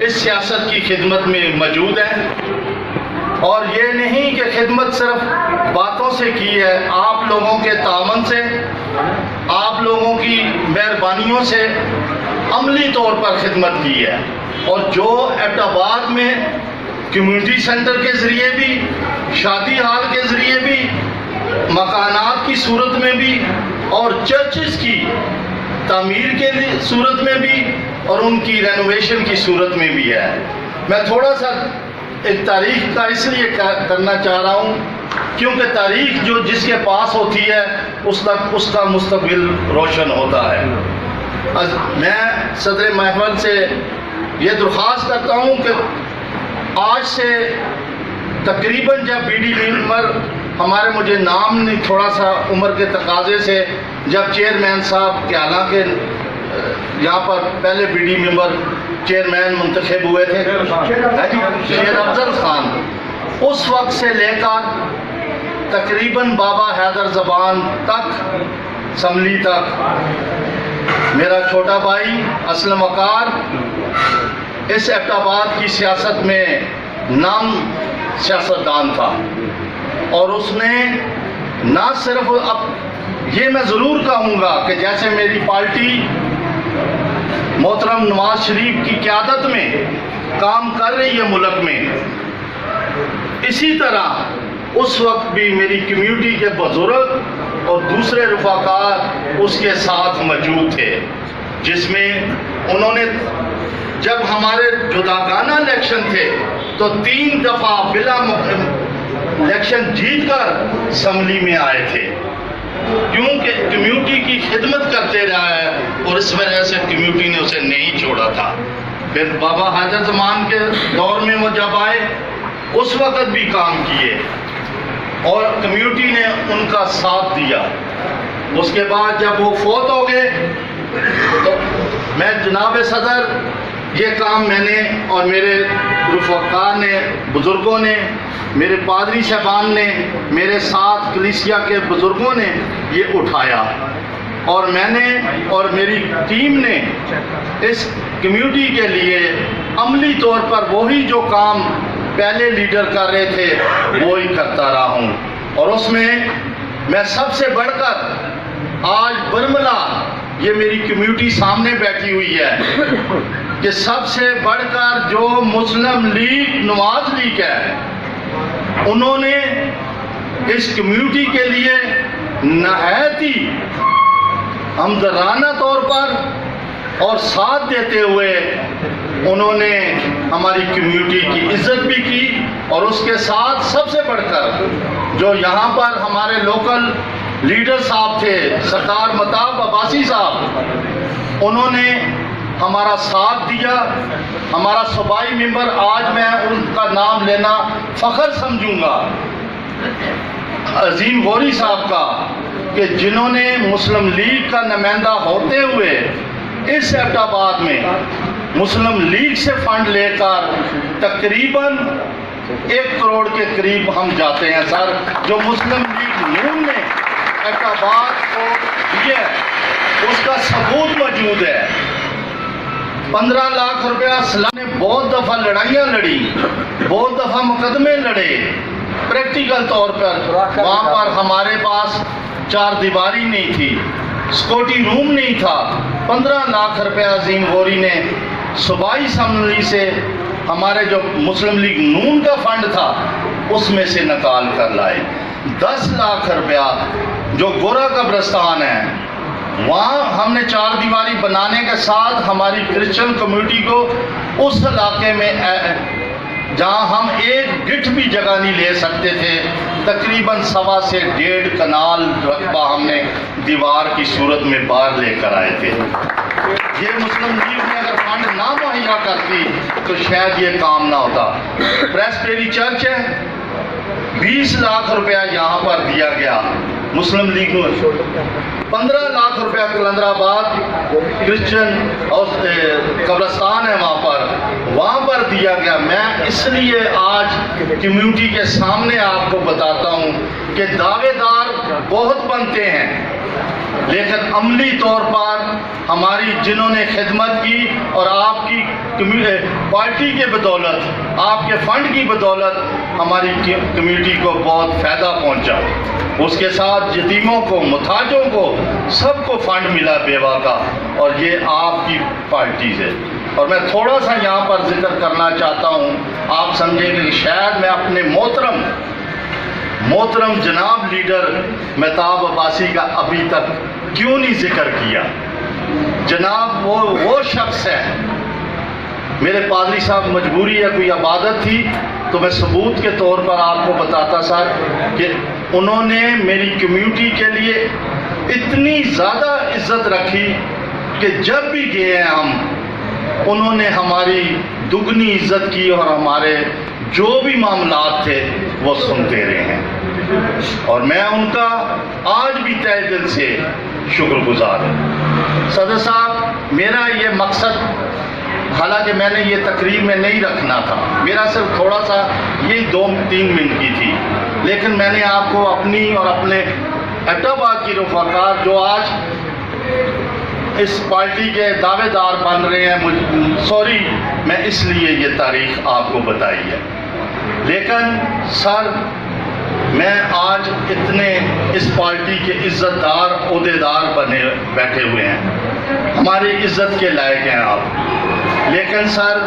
اس سیاست کی خدمت میں موجود ہیں، اور یہ نہیں کہ خدمت صرف باتوں سے کی ہے، آپ لوگوں کے تعاون سے، آپ لوگوں کی مہربانیوں سے عملی طور پر خدمت کی ہے، اور جو ایبٹ آباد میں کمیونٹی سینٹر کے ذریعے بھی، شادی ہال کے ذریعے بھی، مکانات کی صورت میں بھی، اور چرچز کی تعمیر کے صورت میں بھی، اور ان کی رینوویشن کی صورت میں بھی ہے۔ میں تھوڑا سا ایک تاریخ کا اس لیے کرنا چاہ رہا ہوں کیونکہ تاریخ جو جس کے پاس ہوتی ہے اس کا مستقبل روشن ہوتا ہے۔ میں صدر محفل سے یہ درخواست کرتا ہوں کہ آج سے تقریباً جب بی ڈی ممبر ہمارے، مجھے نام نہیں، تھوڑا سا عمر کے تقاضے سے، جب چیئرمین صاحب کے، حالانکہ یہاں پر پہلے بی ڈی ممبر چیئرمین منتخب ہوئے تھے شیر افضل خان، اس وقت سے لے کر تقریباً بابا حیدر زبان تک، اسمبلی تک، میرا چھوٹا بھائی اسلم وقار اس ایبٹ آباد کی سیاست میں نام سیاستدان تھا، اور اس نے نہ صرف، اب یہ میں ضرور کہوں گا کہ جیسے میری پارٹی محترم نواز شریف کی قیادت میں کام کر رہی ہے ملک میں، اسی طرح اس وقت بھی میری کمیونٹی کے بزرگ اور دوسرے رفقا اس کے ساتھ موجود تھے، جس میں انہوں نے، جب ہمارے جداگانہ الیکشن تھے تو 3 دفعہ بلا الیکشن جیت کر اسمبلی میں آئے تھے، کیونکہ کمیونٹی کی خدمت کرتے رہا ہے، اور اس وجہ سے کمیونٹی نے اسے نہیں چھوڑا تھا۔ پھر بابا حیدر زمان کے دور میں وہ جب آئے اس وقت بھی کام کیے، اور کمیونٹی نے ان کا ساتھ دیا۔ اس کے بعد جب وہ فوت ہو گئے تو میں جناب صدر، یہ کام میں نے اور میرے رفقا نے، بزرگوں نے، میرے پادری صاحبان نے، میرے ساتھ کلیسیا کے بزرگوں نے یہ اٹھایا، اور میں نے اور میری ٹیم نے اس کمیونٹی کے لیے عملی طور پر وہی جو کام پہلے لیڈر کر رہے تھے وہی کرتا رہا ہوں، اور اس میں سب سے بڑھ کر آج برملا، یہ میری کمیونٹی سامنے بیٹھی ہوئی ہے، کہ سب سے بڑھ کر جو مسلم لیگ نواز لیگ ہے، انہوں نے اس کمیونٹی کے لیے نہایت ہی ہمدردانہ طور پر اور ساتھ دیتے ہوئے انہوں نے ہماری کمیونٹی کی عزت بھی کی، اور اس کے ساتھ سب سے بڑھ کر جو یہاں پر ہمارے لوکل لیڈر صاحب تھے، سردار متاب عباسی صاحب، انہوں نے ہمارا ساتھ دیا۔ ہمارا صوبائی ممبر، آج میں ان کا نام لینا فخر سمجھوں گا، عظیم غوری صاحب کا، کہ جنہوں نے مسلم لیگ کا نمائندہ ہوتے ہوئے اس ایبٹ آباد میں مسلم لیگ سے فنڈ لے کر تقریباً 1 کروڑ کے قریب ہم جاتے ہیں سر، جو مسلم لیگ نون نے ایبٹ آباد کو دیا ہے، اس کا ثبوت موجود ہے۔ 15 لاکھ روپیہ سلام نے بہت دفعہ لڑائیاں لڑی، بہت دفعہ مقدمے لڑے، پریکٹیکل طور پر وہاں پر ہمارے پاس 4 دیواری نہیں تھی، سیکورٹی روم نہیں تھا۔ 15 لاکھ روپیہ عظیم غوری نے صوبائی اسمبلی سے ہمارے جو مسلم لیگ نون کا فنڈ تھا اس میں سے نکال کر لائے۔ 10 لاکھ روپیہ جو گورا قبرستان ہے، وہاں ہم نے 4 دیواری بنانے کے ساتھ ہماری کرسچن کمیونٹی کو اس علاقے میں جہاں ہم 1 گٹھ بھی جگہ نہیں لے سکتے تھے، تقریباً 1.25 سے 1.5 کنال رقبہ ہم نے دیوار کی صورت میں باہر لے کر آئے تھے۔ یہ مسلم لیگ نے اگر فنڈ نہ مہیا کرتی تو شاید یہ کام نہ ہوتا۔ پریسبیری چرچ ہے، 20 لاکھ روپیہ یہاں پر دیا گیا مسلم لیگ کو، 15 لاکھ روپیہ کلندر آباد کرسچن قبرستان ہے وہاں پر دیا گیا۔ میں اس لیے آج کمیونٹی کے سامنے آپ کو بتاتا ہوں کہ دعوے دار بہت بنتے ہیں، لیکن عملی طور پر ہماری جنہوں نے خدمت کی اور آپ کی پارٹی کے بدولت، آپ کے فنڈ کی بدولت ہماری کمیونٹی کو بہت فائدہ پہنچا. اس کے ساتھ یتیموں کو، محتاجوں کو، سب کو فنڈ ملا بیوہ کا، اور یہ آپ کی پارٹی سے. اور میں تھوڑا سا یہاں پر ذکر کرنا چاہتا ہوں، آپ سمجھیں گے کہ شاید میں اپنے محترم جناب لیڈر مہتاب عباسی کا ابھی تک کیوں نہیں ذکر کیا. جناب وہ شخص ہے، میرے پادری صاحب مجبوری ہے، کوئی عبادت تھی تو میں ثبوت کے طور پر آپ کو بتاتا سر کہ انہوں نے میری کمیونٹی کے لیے اتنی زیادہ عزت رکھی کہ جب بھی گئے ہیں ہم، انہوں نے ہماری دگنی عزت کی اور ہمارے جو بھی معاملات تھے وہ سنتے رہے ہیں، اور میں ان کا آج بھی تہ دل سے شکر گزار ہوں. صدر صاحب، میرا یہ مقصد، حالانکہ میں نے یہ تقریر میں نہیں رکھنا تھا، میرا صرف تھوڑا سا یہی 2-3 منٹ کی تھی، لیکن میں نے آپ کو اپنی اور اپنے ایبٹ آباد کی رفقار جو آج اس پارٹی کے دعوے دار بن رہے ہیں، سوری میں اس لیے یہ تاریخ آپ کو بتائی ہے. لیکن سر، میں آج اتنے اس پارٹی کے عزت دار، عہدیدار بنے بیٹھے ہوئے ہیں، ہماری عزت کے لائق ہیں آپ، لیکن سر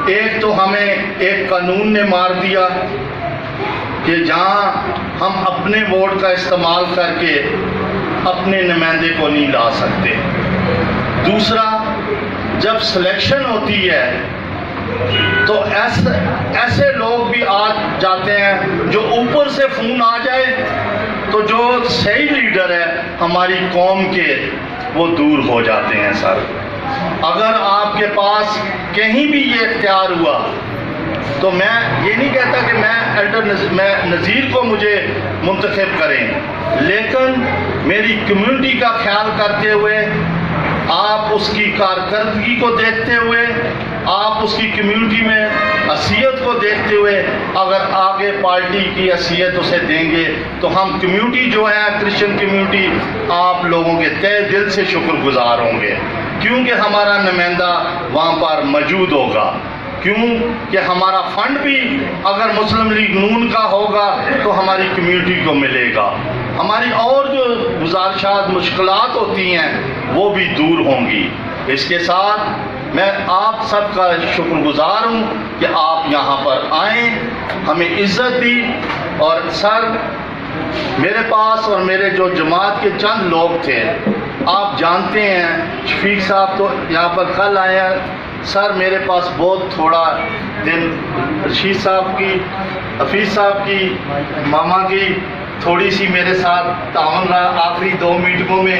ایک تو ہمیں ایک قانون نے مار دیا کہ جہاں ہم اپنے ووٹ کا استعمال کر کے اپنے نمائندے کو نہیں لا سکتے. دوسرا، جب سلیکشن ہوتی ہے تو ایسے لوگ بھی آ جاتے ہیں جو اوپر سے فون آ جائے تو جو صحیح لیڈر ہے ہماری قوم کے، وہ دور ہو جاتے ہیں. سر، اگر آپ کے پاس کہیں بھی یہ اختیار ہوا تو میں یہ نہیں کہتا کہ میں نذیر کو مجھے منتخب کریں، لیکن میری کمیونٹی کا خیال کرتے ہوئے، آپ اس کی کارکردگی کو دیکھتے ہوئے، آپ اس کی کمیونٹی میں حیثیت کو دیکھتے ہوئے اگر آگے پارٹی کی حیثیت اسے دیں گے تو ہم کمیونٹی جو ہے کرسچن کمیونٹی، آپ لوگوں کے تہ دل سے شکر گزار ہوں گے، کیونکہ ہمارا نمائندہ وہاں پر موجود ہوگا. کیوں کہ ہمارا فنڈ بھی اگر مسلم لیگ نون کا ہوگا تو ہماری کمیونٹی کو ملے گا، ہماری اور جو گزارشات، مشکلات ہوتی ہیں وہ بھی دور ہوں گی. اس کے ساتھ میں آپ سب کا شکر گزار ہوں کہ آپ یہاں پر آئیں، ہمیں عزت دی. اور سر، میرے پاس اور میرے جو جماعت کے چند لوگ تھے، آپ جانتے ہیں، شفیق صاحب تو یہاں پر کل آئے ہیں. سر، میرے پاس بہت تھوڑا دن، رشید صاحب کی، حفیظ صاحب کی، ماما کی تھوڑی سی میرے ساتھ تعاون رہا. آخری 2 میٹنگوں میں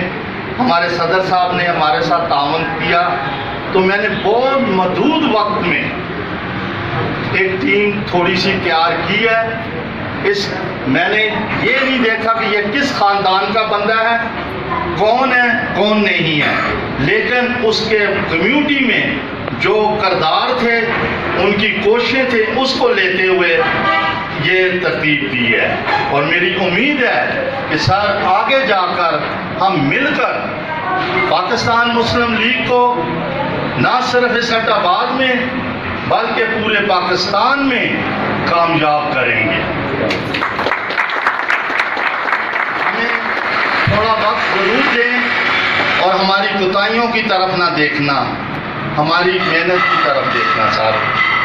ہمارے صدر صاحب نے ہمارے ساتھ تعاون کیا، تو میں نے بہت محدود وقت میں ایک ٹیم تھوڑی سی تیار کی ہے. میں نے یہ نہیں دیکھا کہ یہ کس خاندان کا بندہ ہے، کون ہے کون نہیں ہے، لیکن اس کے کمیونٹی میں جو کردار تھے، ان کی کوششیں تھے، اس کو لیتے ہوئے یہ ترتیب دی ہے. اور میری امید ہے کہ سر آگے جا کر ہم مل کر پاکستان مسلم لیگ کو نہ صرف اس ایبٹ آباد میں بلکہ پورے پاکستان میں کامیاب کریں گے. ہمیں تھوڑا وقت ضرور دیں اور ہماری کوتاہیوں کی طرف نہ دیکھنا، ہماری محنت کی طرف دیکھنا. سر،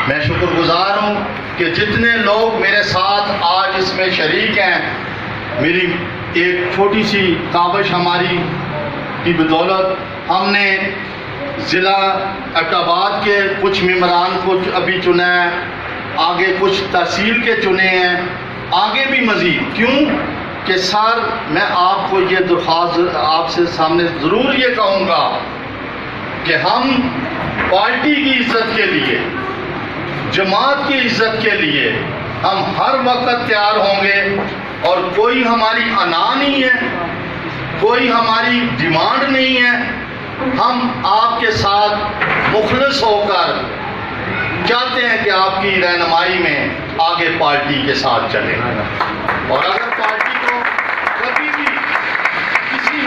میں شکر گزار ہوں کہ جتنے لوگ میرے ساتھ آج اس میں شریک ہیں، میری ایک چھوٹی سی کاوش ہماری کی بدولت ہم نے ضلع ایبٹ آباد کے کچھ ممبران کو ابھی چنا ہے، آگے کچھ تحصیل کے چنے ہیں، آگے بھی مزید. کیوں کہ سر، میں آپ کو یہ درخواست آپ سے سامنے ضرور یہ کہوں گا کہ ہم پارٹی کی عزت کے لیے، جماعت کی عزت کے لیے ہم ہر وقت تیار ہوں گے، اور کوئی ہماری انا نہیں ہے، کوئی ہماری ڈیمانڈ نہیں ہے. ہم آپ کے ساتھ مخلص ہو کر چاہتے ہیں کہ آپ کی رہنمائی میں آگے پارٹی کے ساتھ چلیں، اور اگر پارٹی کو کبھی بھی کسی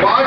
5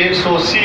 180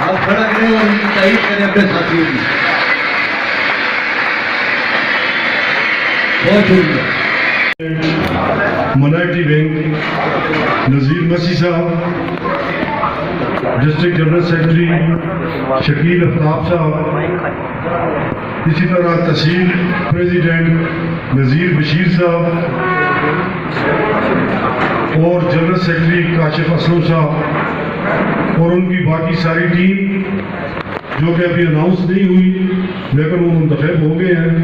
آپ کھڑا کریں اور ان کی تائید کریں اپنے ساتھیوں کی. بہت شکریہ. منائٹی ونگ نذیر مسیح صاحب، ڈسٹرکٹ جنرل سیکرٹری شکیل آفتاب صاحب، اسی طرح تحصیل پریزیڈنٹ نذیر بشیر صاحب اور جنرل سیکرٹری کاشف اسلم صاحب اور ان کی باقی ساری ٹیم جو کہ ابھی اناؤنس نہیں ہوئی لیکن وہ منتخب ہو گئے ہیں.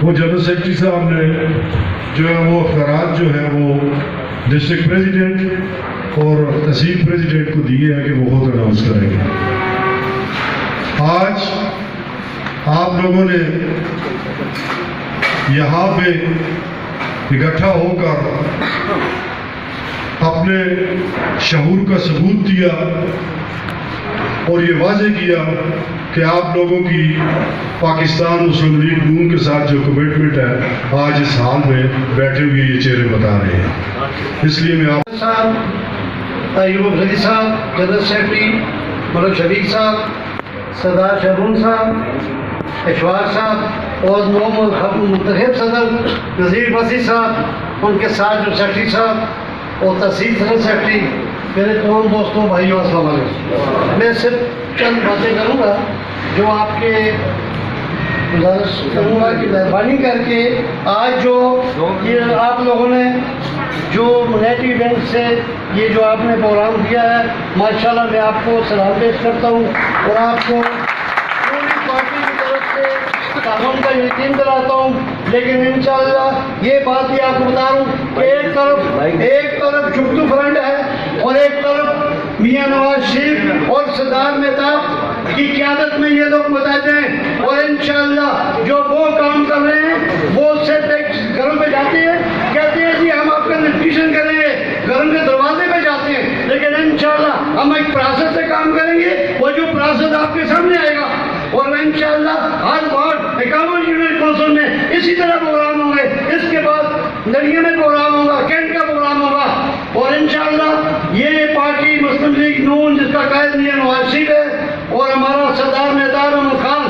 وہ جنرل سیکرٹری صاحب نے جو ہے وہ اختیارات جو ہے وہ ڈسٹرکٹ پریزیڈنٹ اور تحصیل پریزیڈنٹ کو دیے ہیں کہ وہ خود اناؤنس کریں گے. آج آپ لوگوں نے یہاں پہ اکٹھا ہو کر اپنے شعور کا ثبوت دیا اور یہ واضح کیا کہ آپ لوگوں کی پاکستان مسلم لیگ نون کے ساتھ جو کمٹمنٹ ہے آج اس حال میں بیٹھے ہوئے یہ چہرے بتا رہے ہیں. اس لیے میں آپ صاحب، ایوب افریدی صاحب، جنرل سیکرٹری ملک شفیق صاحب، سردار شہرون صاحب، اشواق صاحب اور نو منتخب صدر نذیر مسیح صاحب، ان کے ساتھ جو سیکرٹری صاحب اور تحصیل جنرل سیکرٹری، میرے تمام دوستوں بھائیوں السلام علیکم. میں صرف چند باتیں کروں گا جو آپ کے گزارش کروں گا کہ مہربانی کر کے آج جو یہ آپ لوگوں نے جو منائٹی بینک سے یہ جو آپ نے پروگرام کیا ہے، ماشاءاللہ میں آپ کو سلام پیش کرتا ہوں اور آپ کو پوری پارٹی کی طرف سے تعاون کا یقین دلاتا ہوں. لیکن انشاءاللہ یہ بات بھی آپ کو بتا رہا ہوں کہ ایک طرف جگتو فرنٹ ہے اور ایک طرف میاں نواز شریف اور سردار مہتاب کی قیادت میں یہ لوگ بتاتے ہیں اور انشاءاللہ جو وہ کام کر رہے ہیں وہ صرف گھروں پہ جاتے ہیں، کہتے ہیں جی ہم آپ کا انویسٹیگیشن کریں گے، گھروں کے دروازے پہ جاتے ہیں، لیکن انشاءاللہ ہم ایک پروسیس سے کام کریں گے. وہ جو پروسیس آپ کے سامنے آئے گا اور انشاءاللہ ہر وارڈ 51 یونٹ کونسل میں اسی طرح پروگرام ہوں گے. اس کے بعد نڑیے میں پروگرام ہوگا، کینٹ کا پروگرام ہوگا اور انشاءاللہ یہ پارٹی مسلم لیگ نون جس کا قائد میاں نواز شریف ہے اور ہمارا سردار مہتاب احمد خان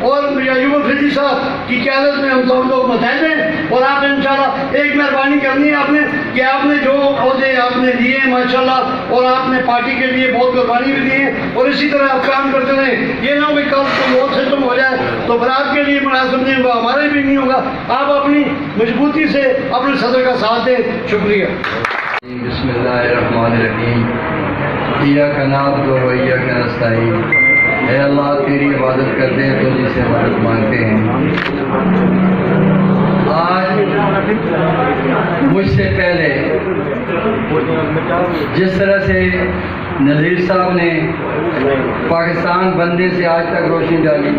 اور ایوب افریدی صاحب کی قیادت میں ہم سب لوگ متحد ہیں. اور آپ انشاءاللہ ایک مہربانی کرنی ہے آپ نے کہ آپ نے جو عہدے آپ نے دیے ہیں ماشاءاللہ اور آپ نے پارٹی کے لیے بہت قربانی بھی دی ہے اور اسی طرح آپ کام کرتے رہیں. یہ نہ ہو کہ کل کوئی اور سسٹم ہو جائے تو پھر آپ کے لیے مناسب نہیں ہوگا، ہمارے بھی نہیں ہوگا. آپ اپنی مضبوطی سے اپنے صدر کا ساتھ دیں. شکریہ. بسم اللہ الرحمن الرحیم. ایاک نعبد و ایاک نستعین. اے اللہ تیری عبادت کرتے ہیں تو جس سے مدد مانگتے ہیں. آج مجھ سے پہلے جس طرح سے نذیر صاحب نے پاکستان بندے سے آج تک روشنی ڈالی،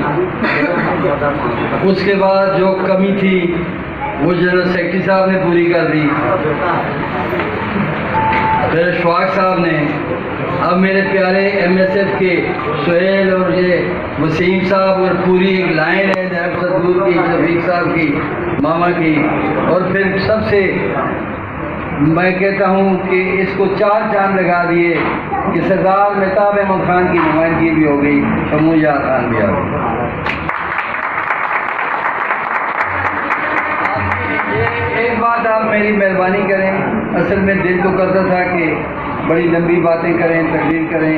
اس کے بعد جو کمی تھی وہ جنرل سیکرٹری صاحب نے پوری کر دی، پھر اشفاق صاحب نے، اب میرے پیارے ایم ایس ایف کے سہیل اور یہ وسیم صاحب اور پوری ایک لائن ہے جناب صدور کی، شفیق صاحب کی، ماما کی، اور پھر سب سے میں کہتا ہوں کہ اس کو 4 چاند لگا دیے کہ سردار مہتاب احمد خان کی نمائندگی بھی ہو گئی، شمو یار خان بھی آ گئی. ایک بات آپ میری مہربانی کریں، اصل میں دل تو کرتا تھا کہ بڑی لمبی باتیں کریں، تقریر کریں.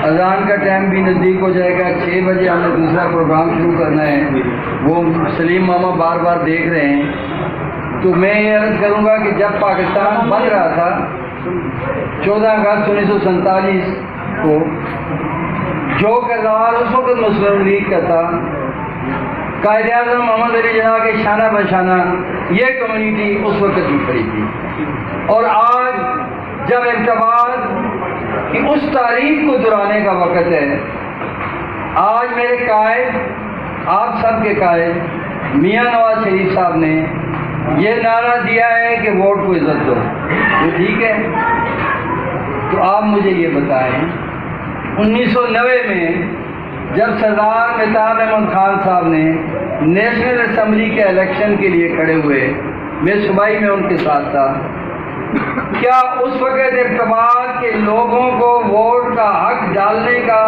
اذان کا ٹائم بھی نزدیک ہو جائے گا، 6 بجے ہم نے دوسرا پروگرام شروع کرنا ہے، وہ سلیم ماما بار بار دیکھ رہے ہیں. تو میں یہ عرض کروں گا کہ جب پاکستان بن رہا تھا 14 اگست 1947 کو، جو کردار اس وقت مسلم لیگ کا تھا، قائد اعظم محمد علی جناح کے شانہ بشانہ یہ کمیونٹی اس وقت بھی کھڑی تھی. اور آج جب اعتبار کہ اس تاریخ کو دہرانے کا وقت ہے، آج میرے قائد، آپ سب کے قائد میاں نواز شریف صاحب نے یہ نعرہ دیا ہے کہ ووٹ کو عزت دو. یہ ٹھیک ہے؟ تو آپ مجھے یہ بتائیں 1990 میں جب سردار مہتاب احمد خان صاحب نے نیشنل اسمبلی کے الیکشن کے لیے کھڑے ہوئے، میں صوبائی میں ان کے ساتھ تھا، کیا اس وقت اتفاق کے لوگوں کو ووٹ کا حق ڈالنے کا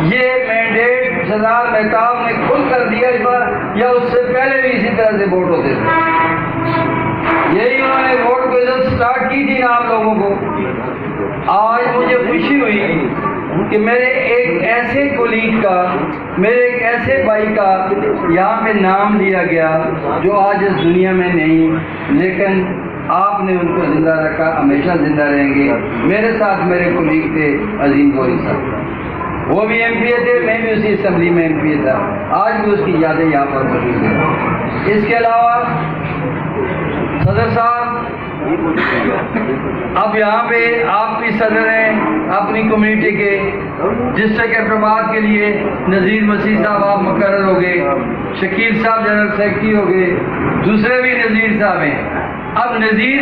یہ مینڈیٹ سردار مہتاب نے کھل کر دیا اس بار، یا اس سے پہلے بھی اسی طرح سے ووٹ ہوتے تھے؟ یہی انہوں نے ووٹ کو عزت سٹارٹ کی تھی نا آپ لوگوں کو۔ آج مجھے خوشی ہوئی کہ میرے ایک ایسے کولیگ کا، میرے ایک ایسے بھائی کا یہاں پہ نام لیا گیا جو آج اس دنیا میں نہیں، لیکن آپ نے ان کو زندہ رکھا، ہمیشہ زندہ رہیں گے۔ میرے ساتھ میرے کولیگ تھے عظیم گوری صاحب، وہ بھی ایم پی اے تھے، میں بھی اسی اسمبلی میں ایم پی اے تھا، آج بھی اس کی یادیں یہاں پر موجود ہیں۔ اس کے علاوہ صدر صاحب اب یہاں پہ آپ بھی صدر ہیں اپنی کمیونٹی کے، ڈسٹرکٹ احترامات کے لیے نذیر مسیح صاحب آپ مقرر ہو گئے، شکیل صاحب جنرل سیکرٹری ہو گئے، دوسرے بھی نذیر صاحب ہیں۔ اب نذیر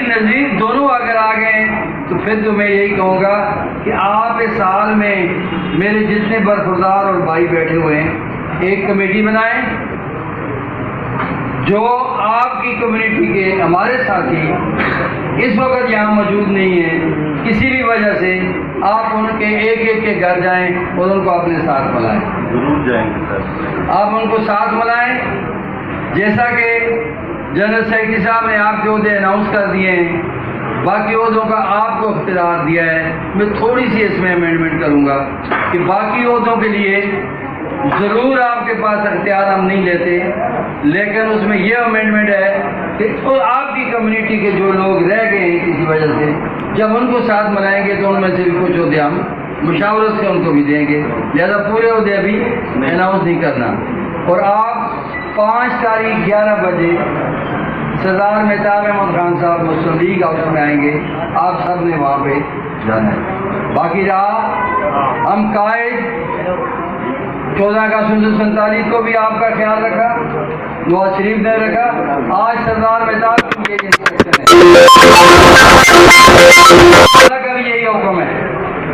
دونوں اگر آ گئے تو پھر تو میں یہی کہوں گا کہ آپ اس سال میں میرے جتنے برخوردار اور بھائی بیٹھے ہوئے ہیں ایک کمیٹی بنائیں، جو آپ کی کمیونٹی کے ہمارے ساتھی اس وقت یہاں موجود نہیں ہیں، کسی بھی وجہ سے آپ ان کے ایک کے گھر جائیں اور ان کو اپنے ساتھ ملائیں۔ ضرور جائیں گے سر۔ آپ ان کو ساتھ ملائیں، جیسا کہ جنرل سیکرٹری صاحب نے آپ کے عہدے اناؤنس کر دیے ہیں، باقی عہدوں کا آپ کو اختیار دیا ہے۔ میں تھوڑی سی اس میں امینڈمنٹ کروں گا کہ باقی عہدوں کے لیے ضرور آپ کے پاس اختیار ہم نہیں لیتے، لیکن اس میں یہ امینڈمنٹ ہے کہ آپ کی کمیونٹی کے جو لوگ رہ گئے ہیں کسی وجہ سے، جب ان کو ساتھ ملائیں گے تو ان میں سے بھی کچھ عہدے ہم مشاورت سے ان کو بھی دیں گے، لہذا پورے عہدے ابھی اناؤنس نہیں کرنا۔ اور آپ 5 تاریخ 11 بجے سردار مہتاب احمد خان صاحب مسلم لیگ ہاؤس میں آئیں گے، آپ سب نے وہاں پہ جانا ہے۔ باقی رہا ہم قائد 14 اگست 1947 کو بھی آپ کا خیال رکھا، نواز شریف نے رکھا، آج سردار مہتاب کی یہ انسٹرکشن ہے، اللہ کا بھی یہی حکم ہے۔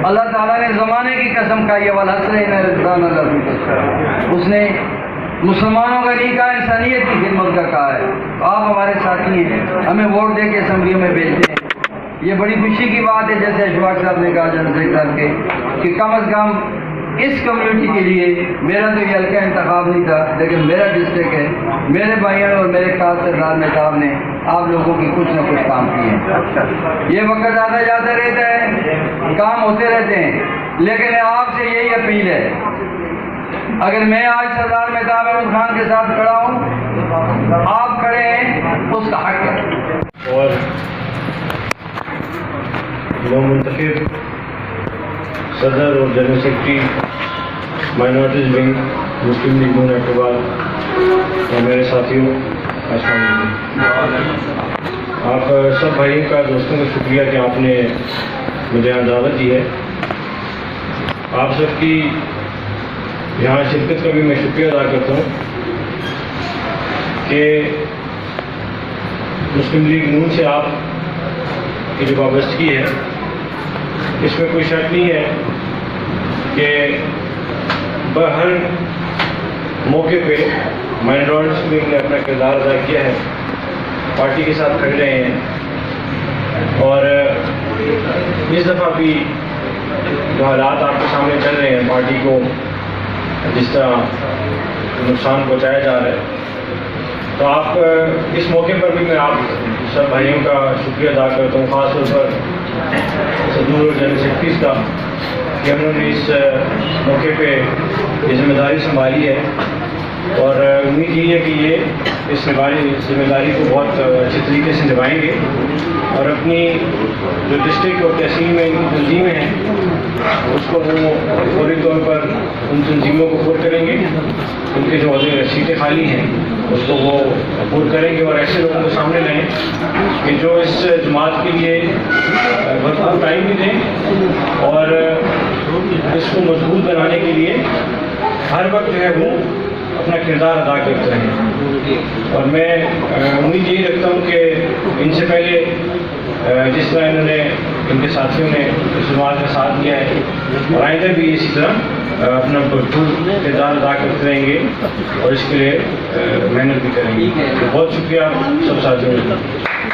اللہ تعالیٰ نے زمانے کی قسم کھائی ہے، والعصر ان الانسان لفی خسر، اس نے مسلمانوں کا نہیں کہا، انسانیت کی خدمت کا کہا ہے۔ آپ ہمارے ساتھی ہیں، ہمیں ووٹ دے کے اسمبلیوں میں بھیجتے ہیں، یہ بڑی خوشی کی بات ہے، جیسے اشفاق صاحب نے کہا جنرل سیکرٹری صاحب کے، کہ کم از کم اس کمیونٹی کے لیے میرا تو یہ ہلکا انتخاب نہیں تھا، لیکن میرا ڈسٹرکٹ ہے، میرے بھائیوں اور میرے خاص سردار مہتاب نے آپ لوگوں کی کچھ نہ کچھ کام کیے ہیں۔ یہ وقت آتا جاتا رہتا ہے، کام ہوتے رہتے ہیں، لیکن آپ سے یہی اپیل ہے، اگر میں آج سردار مہتاب احمد خان کے ساتھ کھڑا ہوں، آپ کھڑے ہیں، اس کا حق ہے۔ اور نومنتخب صدر اور جنرل سیکرٹری مائنورٹیز ونگ مسلم لیگ نون ایٹوبال اور میرے ساتھیوں، السلام علیکم۔ آپ سب بھائیوں کا، دوستوں کا شکریہ کہ آپ نے مجھے یہاں دعوت دی ہے۔ آپ سب کی یہاں شرکت کا بھی میں شکریہ ادا کرتا ہوں کہ مسلم لیگ نون سے آپ کی جو وابستگی ہے، اس میں کوئی شک نہیں ہے کہ ہر موقع پہ مائنورٹیز ونگ نے اپنا کردار ادا کیا ہے، پارٹی کے ساتھ کھڑے رہے ہیں، اور اس دفعہ بھی جو حالات آپ کے سامنے چل رہے ہیں، پارٹی کو جس طرح نقصان پہنچایا جا رہا ہے، تو آپ اس موقع پر بھی میں آپ سب بھائیوں کا شکریہ ادا کرتا ہوں، خاص طور پر صدور اور جنرل سیکرٹریز کا کہ انہوں نے اس موقع پہ یہ ذمہ داری سنبھالی ہے، اور امید یہی ہے کہ یہ اس ذمہ داری کو بہت اچھے طریقے سے نبھائیں گے، اور اپنی جو ڈسٹرکٹ اور تحصیل میں ان کی تنظیمیں ہیں اس کو وہ فوری طور پر ان تنظیموں کو پور کریں گے، ان کے جو سیٹیں خالی ہیں اس کو وہ پور کریں گے، اور ایسے لوگوں کو سامنے لائیں کہ جو اس جماعت کے لیے بھرپور ٹائم بھی دیں اور اس کو مضبوط بنانے کے لیے ہر وقت جو ہے وہ اپنا کردار ادا کرتے ہیں۔ اور میں امید یہی رکھتا ہوں کہ ان سے پہلے جس طرح انہوں نے، ان کے ساتھیوں نے اس جماعت کا ساتھ دیا ہے، اور آئندہ بھی اسی طرح اپنا بھرپور کردار ادا کرتے رہیں گے اور اس کے لیے محنت بھی کریں گے۔ بہت شکریہ سب ساتھیوں کا۔